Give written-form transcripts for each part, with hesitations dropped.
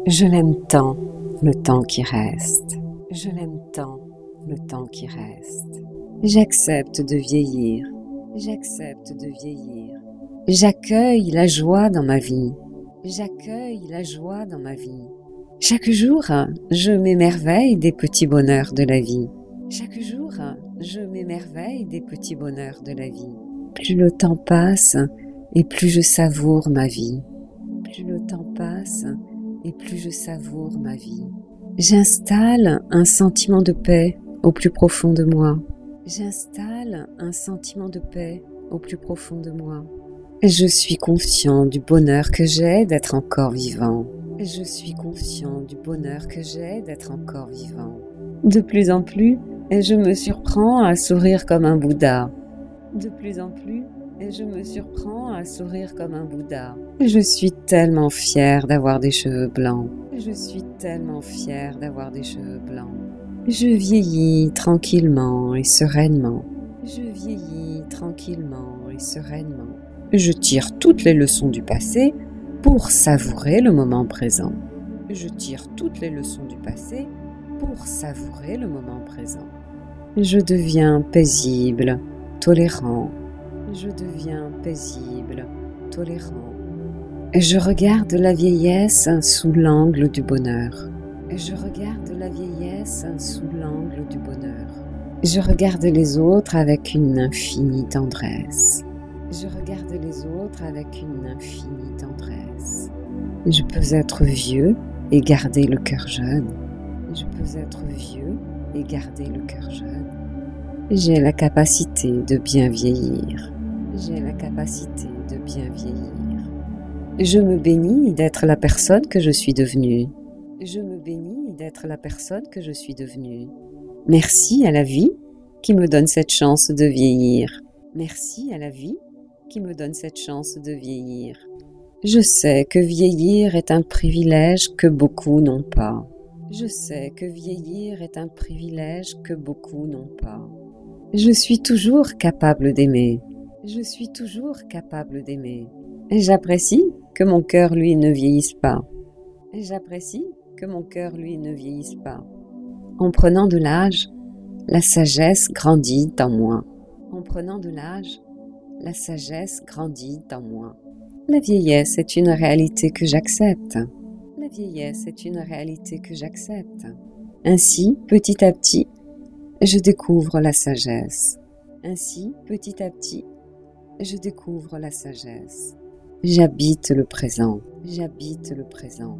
Je l'aime tant, le temps qui reste. Je l'aime tant, le temps qui reste. J'accepte de vieillir. J'accepte de vieillir. J'accueille la joie dans ma vie. J'accueille la joie dans ma vie. Chaque jour, je m'émerveille des petits bonheurs de la vie. Chaque jour, je m'émerveille des petits bonheurs de la vie. Plus le temps passe, et plus je savoure ma vie. Plus le temps passe, et plus je savoure ma vie. J'installe un sentiment de paix au plus profond de moi. J'installe un sentiment de paix au plus profond de moi. Je suis conscient du bonheur que j'ai d'être encore vivant. Je suis conscient du bonheur que j'ai d'être encore vivant. De plus en plus, je me surprends à sourire comme un Bouddha. De plus en plus, je me surprends à sourire comme un Bouddha. Je suis tellement fière d'avoir des cheveux blancs. Je suis tellement fière d'avoir des cheveux blancs. Je vieillis tranquillement et sereinement. Je vieillis tranquillement et sereinement. Je tire toutes les leçons du passé pour savourer le moment présent. Je tire toutes les leçons du passé pour savourer le moment présent. Je deviens paisible, tolérant. Je deviens paisible, tolérant. Je regarde la vieillesse sous l'angle du bonheur. Je regarde la vieillesse sous l'angle du bonheur. Je regarde les autres avec une infinie tendresse. Je regarde les autres avec une infinie tendresse. Je peux être vieux et garder le cœur jeune. Je peux être vieux et garder le cœur jeune. J'ai la capacité de bien vieillir. J'ai la capacité de bien vieillir. Je me bénis d'être la personne que je suis devenue. Je me bénis d'être la personne que je suis devenue. Merci à la vie qui me donne cette chance de vieillir. Merci à la vie qui me donne cette chance de vieillir. Je sais que vieillir est un privilège que beaucoup n'ont pas. Je sais que vieillir est un privilège que beaucoup n'ont pas. Je suis toujours capable d'aimer. Je suis toujours capable d'aimer. J'apprécie que mon cœur, lui, ne vieillisse pas. J'apprécie que mon cœur, lui, ne vieillisse pas. En prenant de l'âge, la sagesse grandit en moi. En prenant de l'âge, la sagesse grandit en moi. La vieillesse est une réalité que j'accepte. La vieillesse est une réalité que j'accepte. Ainsi, petit à petit, je découvre la sagesse. Ainsi, petit à petit, je découvre la sagesse. J'habite le présent. J'habite le présent.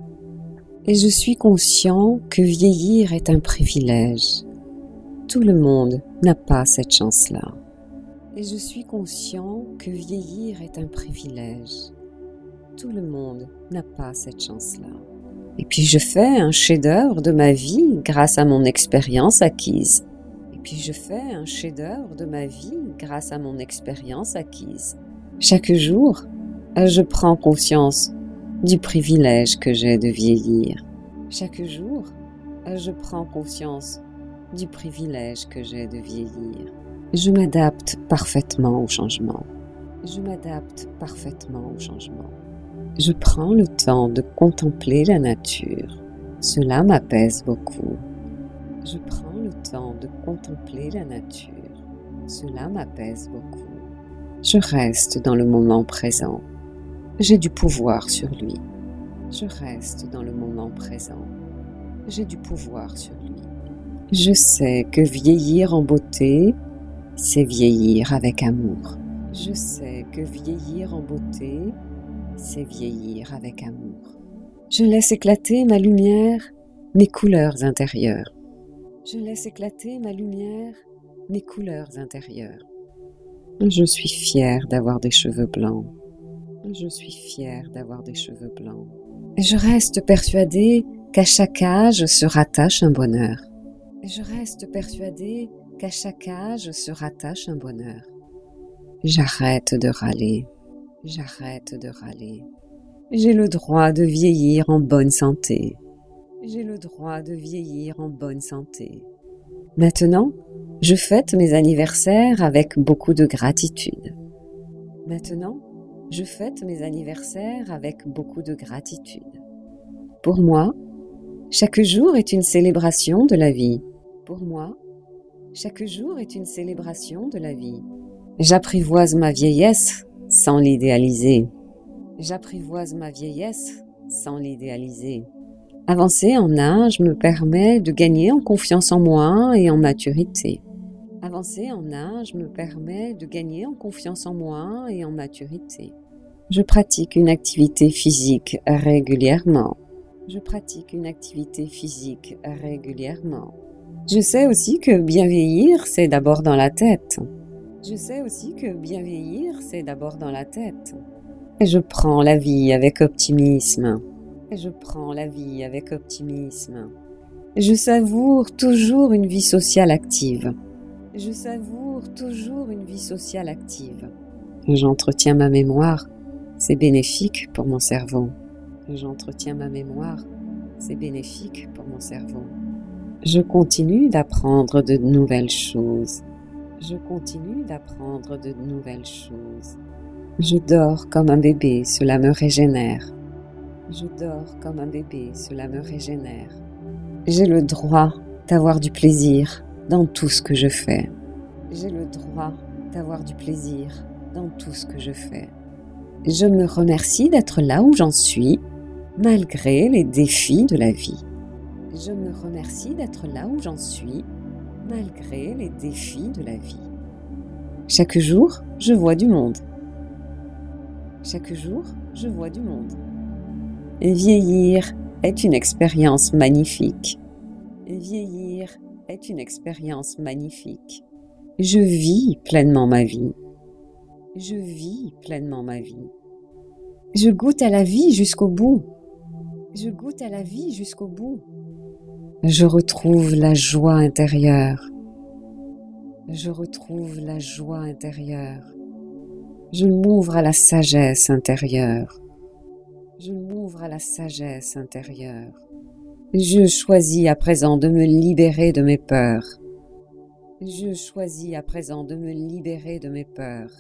Et je suis conscient que vieillir est un privilège. Tout le monde n'a pas cette chance-là. Et je suis conscient que vieillir est un privilège. Tout le monde n'a pas cette chance-là. Et puis je fais un chef-d'œuvre de ma vie grâce à mon expérience acquise. Et puis je fais un chef-d'œuvre de ma vie grâce à mon expérience acquise. Chaque jour, je prends conscience du privilège que j'ai de vieillir. Chaque jour, je prends conscience du privilège que j'ai de vieillir. Je m'adapte parfaitement au changement. Je m'adapte parfaitement au changement. Je prends le temps de contempler la nature. Cela m'apaise beaucoup. Je prends le temps de contempler la nature. Cela m'apaise beaucoup. Je reste dans le moment présent. J'ai du pouvoir sur lui. Je reste dans le moment présent. J'ai du pouvoir sur lui. Je sais que vieillir en beauté, c'est vieillir avec amour. Je sais que vieillir en beauté, c'est vieillir avec amour. Je laisse éclater ma lumière, mes couleurs intérieures. Je laisse éclater ma lumière, mes couleurs intérieures. Je suis fière d'avoir des cheveux blancs. Je suis fière d'avoir des cheveux blancs. Je reste persuadée qu'à chaque âge se rattache un bonheur. Je reste persuadée qu'à chaque âge se rattache un bonheur. J'arrête de râler. J'arrête de râler. J'ai le droit de vieillir en bonne santé. J'ai le droit de vieillir en bonne santé. Maintenant, je fête mes anniversaires avec beaucoup de gratitude. Maintenant, je fête mes anniversaires avec beaucoup de gratitude. Pour moi, chaque jour est une célébration de la vie. Pour moi, chaque jour est une célébration de la vie. J'apprivoise ma vieillesse sans l'idéaliser. J'apprivoise ma vieillesse sans l'idéaliser. Avancer en âge me permet de gagner en confiance en moi et en maturité. Avancer en âge me permet de gagner en confiance en moi et en maturité. Je pratique une activité physique régulièrement. Je pratique une activité physique régulièrement. Je sais aussi que bien vieillir, c'est d'abord dans la tête. Je sais aussi que bien vieillir, c'est d'abord dans la tête. Et je prends la vie avec optimisme. Et je prends la vie avec optimisme. Je savoure toujours une vie sociale active. Je savoure toujours une vie sociale active. J'entretiens ma mémoire, c'est bénéfique pour mon cerveau. J'entretiens ma mémoire, c'est bénéfique pour mon cerveau. Je continue d'apprendre de nouvelles choses. Je continue d'apprendre de nouvelles choses. Je dors comme un bébé, cela me régénère. Je dors comme un bébé, cela me régénère. J'ai le droit d'avoir du plaisir dans tout ce que je fais. J'ai le droit d'avoir du plaisir dans tout ce que je fais. Je me remercie d'être là où j'en suis, malgré les défis de la vie. Je me remercie d'être là où j'en suis, malgré les défis de la vie. Chaque jour, je vois du monde. Chaque jour, je vois du monde. Et vieillir est une expérience magnifique. Et vieillir est une expérience magnifique. Je vis pleinement ma vie. Je vis pleinement ma vie. Je goûte à la vie jusqu'au bout. Je goûte à la vie jusqu'au bout. Je retrouve la joie intérieure. Je retrouve la joie intérieure. Je m'ouvre à la sagesse intérieure. Je m'ouvre à la sagesse intérieure. Je choisis à présent de me libérer de mes peurs. Je choisis à présent de me libérer de mes peurs.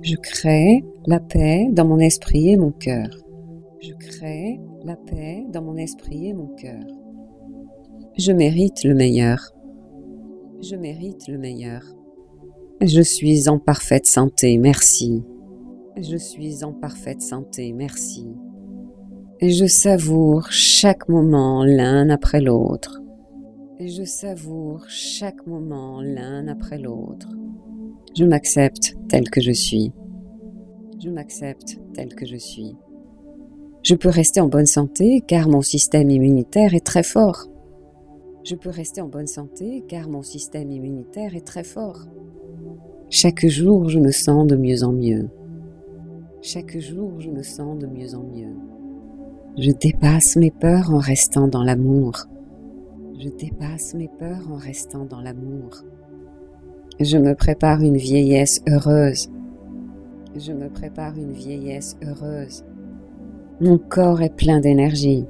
Je crée la paix dans mon esprit et mon cœur. Je crée la paix dans mon esprit et mon cœur. Je mérite le meilleur. Je mérite le meilleur. Je suis en parfaite santé, merci. Je suis en parfaite santé, merci. Et je savoure chaque moment l'un après l'autre. Et je savoure chaque moment l'un après l'autre. Je m'accepte tel que je suis. Je m'accepte tel que je suis. Je peux rester en bonne santé car mon système immunitaire est très fort. Je peux rester en bonne santé car mon système immunitaire est très fort. Chaque jour, je me sens de mieux en mieux. Chaque jour, je me sens de mieux en mieux. Je dépasse mes peurs en restant dans l'amour. Je dépasse mes peurs en restant dans l'amour. Je me prépare une vieillesse heureuse. Je me prépare une vieillesse heureuse. Mon corps est plein d'énergie.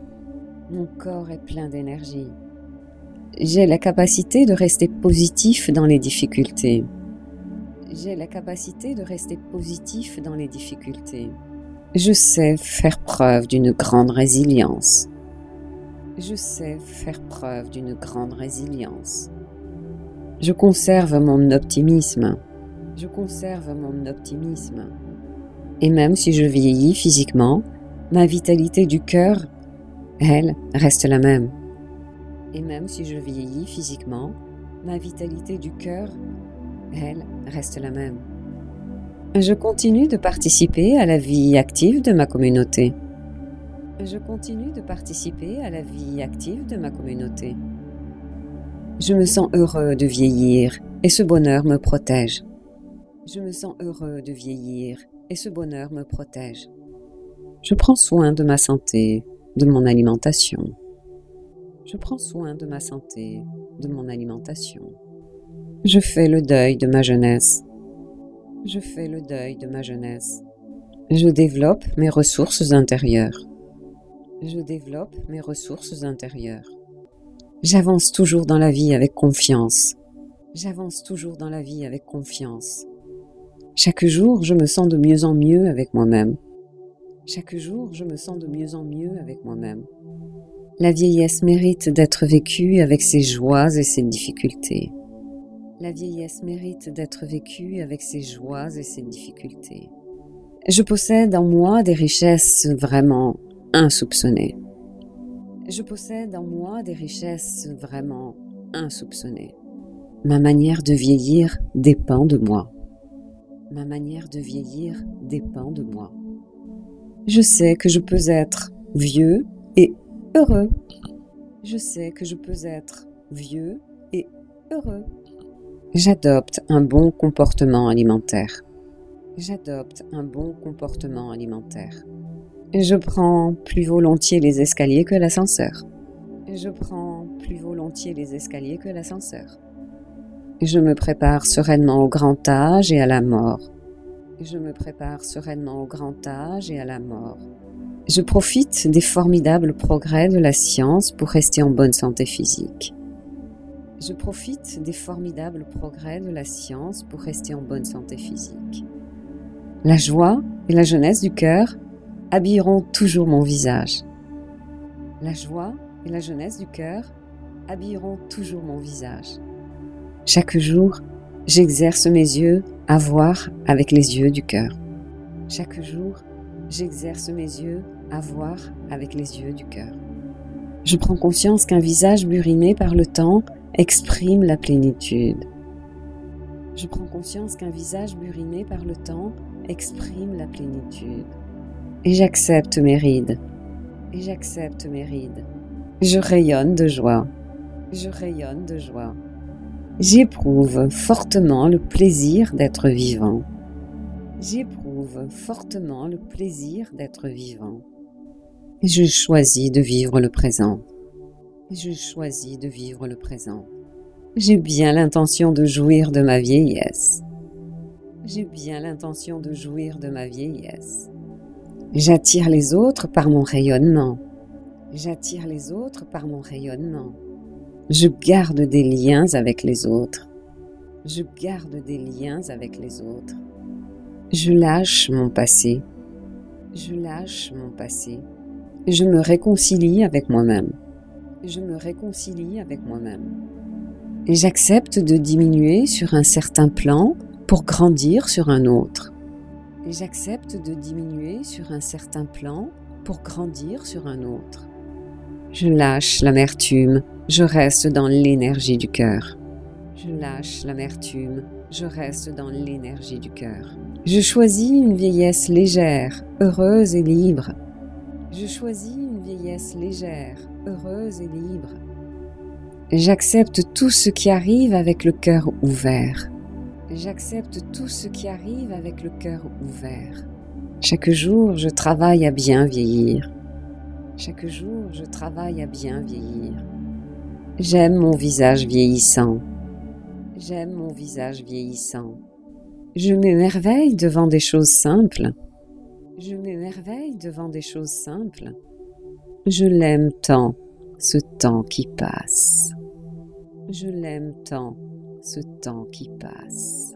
Mon corps est plein d'énergie. J'ai la capacité de rester positif dans les difficultés. J'ai la capacité de rester positif dans les difficultés. Je sais faire preuve d'une grande résilience. Je sais faire preuve d'une grande résilience. Je conserve mon optimisme. Je conserve mon optimisme. Et même si je vieillis physiquement, ma vitalité du cœur, elle, reste la même. Et même si je vieillis physiquement, ma vitalité du cœur, elle, reste la même. Je continue de participer à la vie active de ma communauté. Je continue de participer à la vie active de ma communauté. Je me sens heureux de vieillir et ce bonheur me protège. Je me sens heureux de vieillir et ce bonheur me protège. Je prends soin de ma santé, de mon alimentation. Je prends soin de ma santé, de mon alimentation. Je fais le deuil de ma jeunesse. Je fais le deuil de ma jeunesse. Je développe mes ressources intérieures. Je développe mes ressources intérieures. J'avance toujours dans la vie avec confiance. J'avance toujours dans la vie avec confiance. Chaque jour, je me sens de mieux en mieux avec moi-même. Chaque jour, je me sens de mieux en mieux avec moi-même. La vieillesse mérite d'être vécue avec ses joies et ses difficultés. La vieillesse mérite d'être vécue avec ses joies et ses difficultés. Je possède en moi des richesses vraiment insoupçonnées. Je possède en moi des richesses vraiment insoupçonnées. Ma manière de vieillir dépend de moi. Ma manière de vieillir dépend de moi. Je sais que je peux être vieux et heureux. Je sais que je peux être vieux et heureux. J'adopte un bon comportement alimentaire. J'adopte un bon comportement alimentaire. Je prends plus volontiers les escaliers que l'ascenseur. Je prends plus volontiers les escaliers que l'ascenseur. Je me prépare sereinement au grand âge et à la mort. Je me prépare sereinement au grand âge et à la mort. Je profite des formidables progrès de la science pour rester en bonne santé physique. Je profite des formidables progrès de la science pour rester en bonne santé physique. La joie et la jeunesse du cœur habilleront toujours mon visage. La joie et la jeunesse du cœur habilleront toujours mon visage. Chaque jour, j'exerce mes yeux à voir avec les yeux du cœur. Chaque jour, j'exerce mes yeux à voir avec les yeux du cœur. Je prends conscience qu'un visage buriné par le temps exprime la plénitude. Je prends conscience qu'un visage buriné par le temps exprime la plénitude. Et j'accepte mes rides. Et j'accepte mes rides. Je rayonne de joie. Je rayonne de joie. J'éprouve fortement le plaisir d'être vivant. J'éprouve fortement le plaisir d'être vivant. Et je choisis de vivre le présent. Je choisis de vivre le présent. J'ai bien l'intention de jouir de ma vieillesse. J'ai bien l'intention de jouir de ma vieillesse. J'attire les autres par mon rayonnement. J'attire les autres par mon rayonnement. Je garde des liens avec les autres. Je garde des liens avec les autres. Je lâche mon passé. Je lâche mon passé. Je me réconcilie avec moi-même. Je me réconcilie avec moi-même. Et j'accepte de diminuer sur un certain plan pour grandir sur un autre. Et j'accepte de diminuer sur un certain plan pour grandir sur un autre. Je lâche l'amertume, je reste dans l'énergie du cœur. Je lâche l'amertume, je reste dans l'énergie du cœur. Je choisis une vieillesse légère, heureuse et libre. Je choisis une vieillesse légère, heureuse et libre. J'accepte tout ce qui arrive avec le cœur ouvert. J'accepte tout ce qui arrive avec le cœur ouvert. Chaque jour, je travaille à bien vieillir. Chaque jour, je travaille à bien vieillir. J'aime mon visage vieillissant. J'aime mon visage vieillissant. Je m'émerveille devant des choses simples. Je m'émerveille devant des choses simples. Je l'aime tant, ce temps qui passe. Je l'aime tant, ce temps qui passe.